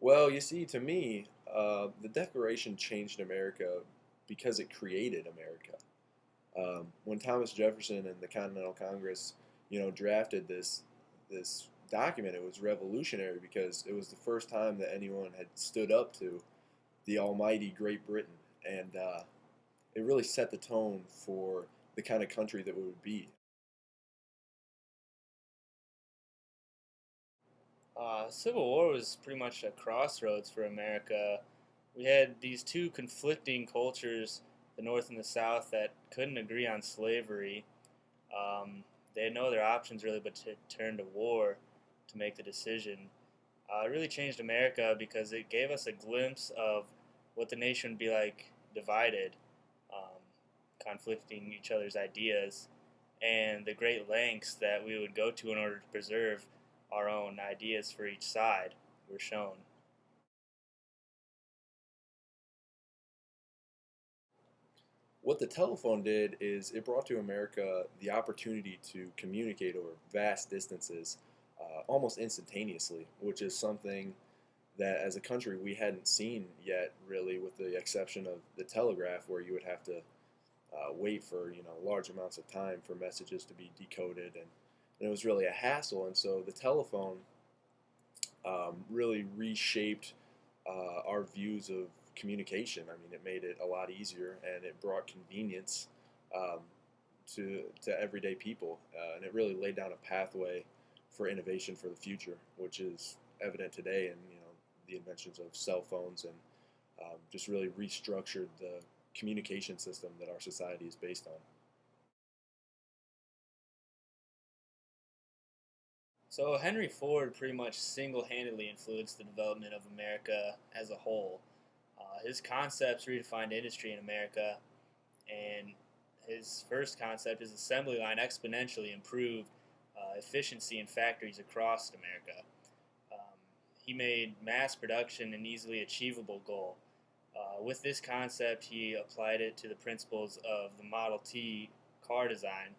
Well, you see, to me, the Declaration changed America because it created America. When Thomas Jefferson and the Continental Congress, drafted this document, it was revolutionary because it was the first time that anyone had stood up to the almighty Great Britain, and it really set the tone for the kind of country that we would be. Civil War was pretty much a crossroads for America. We had these two conflicting cultures, the North and the South, that couldn't agree on slavery. They had no other options really but to turn to war to make the decision. It really changed America because it gave us a glimpse of what the nation would be like divided, um, conflicting each other's ideas, and the great lengths that we would go to in order to preserve our own ideas for each side were shown. What the telephone did is it brought to America the opportunity to communicate over vast distances almost instantaneously, which is something that as a country we hadn't seen yet, really, with the exception of the telegraph, where you would have to wait for large amounts of time for messages to be decoded, and it was really a hassle. And so the telephone really reshaped our views of communication. I mean, it made it a lot easier, and it brought convenience um, to everyday people, and it really laid down a pathway for innovation for the future, which is evident today in the inventions of cell phones, and just really restructured the communication system that our society is based on. So Henry Ford pretty much single-handedly influenced the development of America as a whole. His concepts redefined industry in America, and his first concept, his assembly line, exponentially improved efficiency in factories across America. Um, he made mass production an easily achievable goal. With this concept, he applied it to the principles of the Model T car design.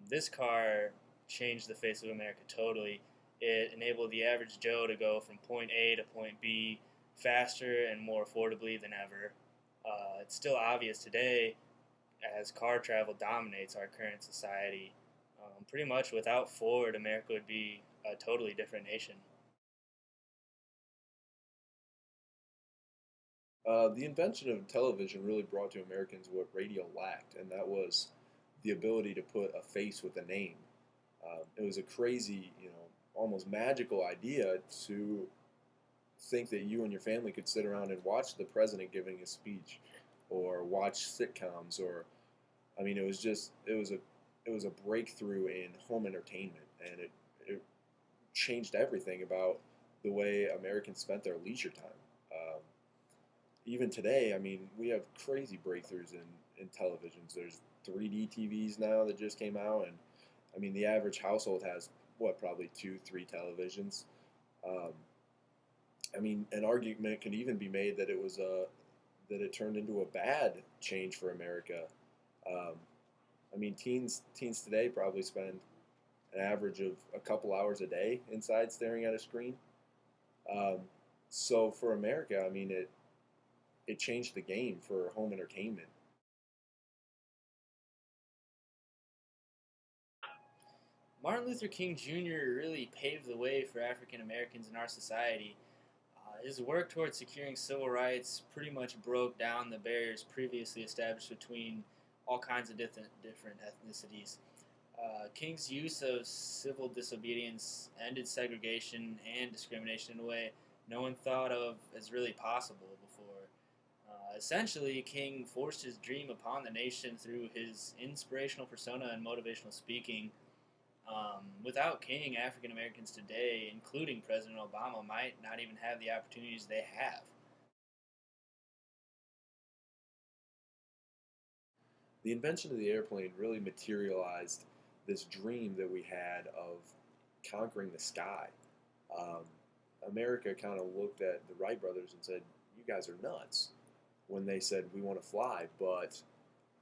This car changed the face of America totally. It enabled the average Joe to go from point A to point B faster and more affordably than ever. It's still obvious today as car travel dominates our current society. Pretty much without Ford, America would be a totally different nation. The invention of television really brought to Americans what radio lacked, and that was the ability to put a face with a name. It was a crazy, almost magical idea to think that you and your family could sit around and watch the president giving a speech, or watch sitcoms, or I mean, it was a breakthrough in home entertainment, and it changed everything about the way Americans spent their leisure time. Even today, I mean, we have crazy breakthroughs in televisions. There's 3D TVs now that just came out, and I mean, the average household has what, probably two, three televisions. Um, I mean, an argument could even be made that it turned into a bad change for America. Um, I mean, teens today probably spend an average of a couple hours a day inside staring at a screen. Um, so for America, I mean, it changed the game for home entertainment. Martin Luther King Jr. really paved the way for African Americans in our society. His work towards securing civil rights pretty much broke down the barriers previously established between all kinds of different ethnicities. King's use of civil disobedience ended segregation and discrimination in a way no one thought of as really possible before. Essentially, King forced his dream upon the nation through his inspirational persona and motivational speaking. Without King, African Americans today, including President Obama, might not even have the opportunities they have. The invention of the airplane really materialized this dream that we had of conquering the sky. Um, America kind of looked at the Wright brothers and said, "You guys are nuts," when they said, "We want to fly." But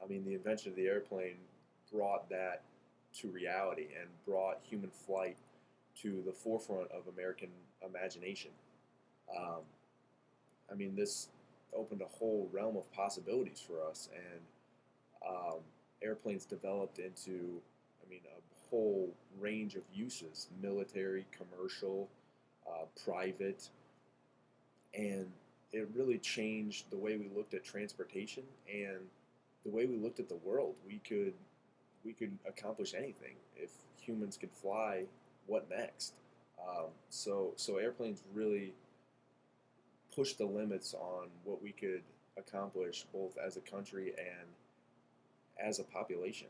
I mean, the invention of the airplane brought that to reality and brought human flight to the forefront of American imagination. Um, I mean, this opened a whole realm of possibilities for us, and airplanes developed into, I mean, a whole range of uses: military, commercial, private, and it really changed the way we looked at transportation and the way we looked at the world. We could accomplish anything if humans could fly. What next? So airplanes really pushed the limits on what we could accomplish both as a country and as a population.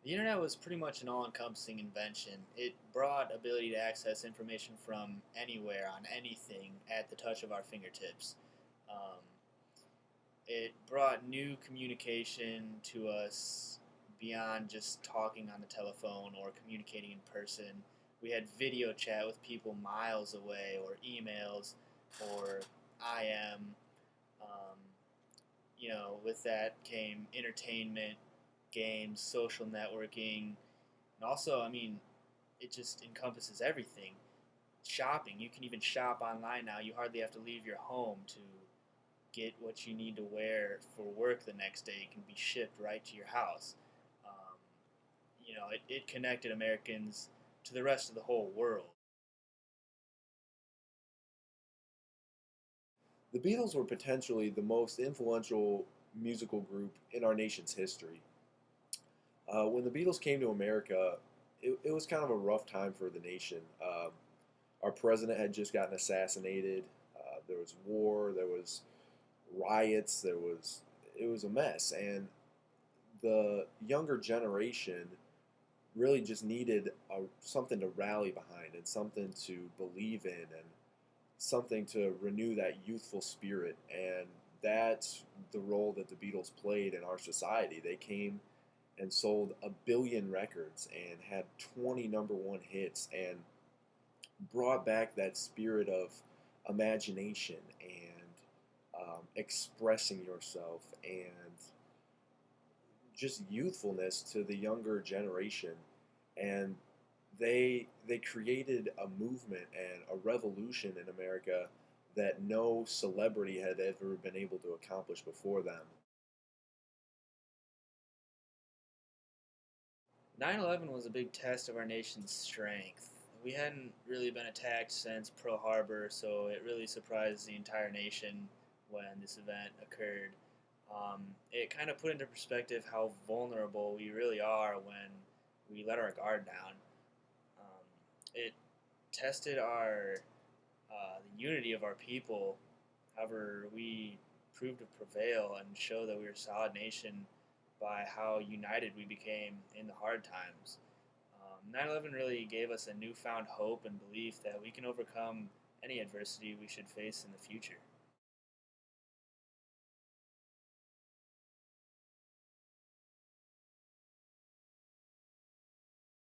The internet was pretty much an all-encompassing invention. It brought ability to access information from anywhere on anything at the touch of our fingertips. Um, it brought new communication to us beyond just talking on the telephone or communicating in person. We had video chat with people miles away, or emails, or IM. Um, with that came entertainment, games, social networking, and also, I mean, it just encompasses everything. Shopping, you can even shop online now. You hardly have to leave your home to get what you need to wear for work the next day. It can be shipped right to your house. Um, it connected Americans to the rest of the whole world. The Beatles were potentially the most influential musical group in our nation's history. When the Beatles came to America, it was kind of a rough time for the nation. Our president had just gotten assassinated. There was war. There was riots. It was a mess, and the younger generation really just needed something to rally behind and something to believe in and something to renew that youthful spirit. And that's the role that the Beatles played in our society. They came and sold 1 billion records and had 20 number one hits and brought back that spirit of imagination and expressing yourself and just youthfulness to the younger generation. And they created a movement and a revolution in America that no celebrity had ever been able to accomplish before them. 9/11 was a big test of our nation's strength. We hadn't really been attacked since Pearl Harbor, so it really surprised the entire nation when this event occurred. It kind of put into perspective how vulnerable we really are when we let our guard down. It tested the unity of our people. However, we proved to prevail and show that we were a solid nation by how united we became in the hard times. 9/11 really gave us a newfound hope and belief that we can overcome any adversity we should face in the future.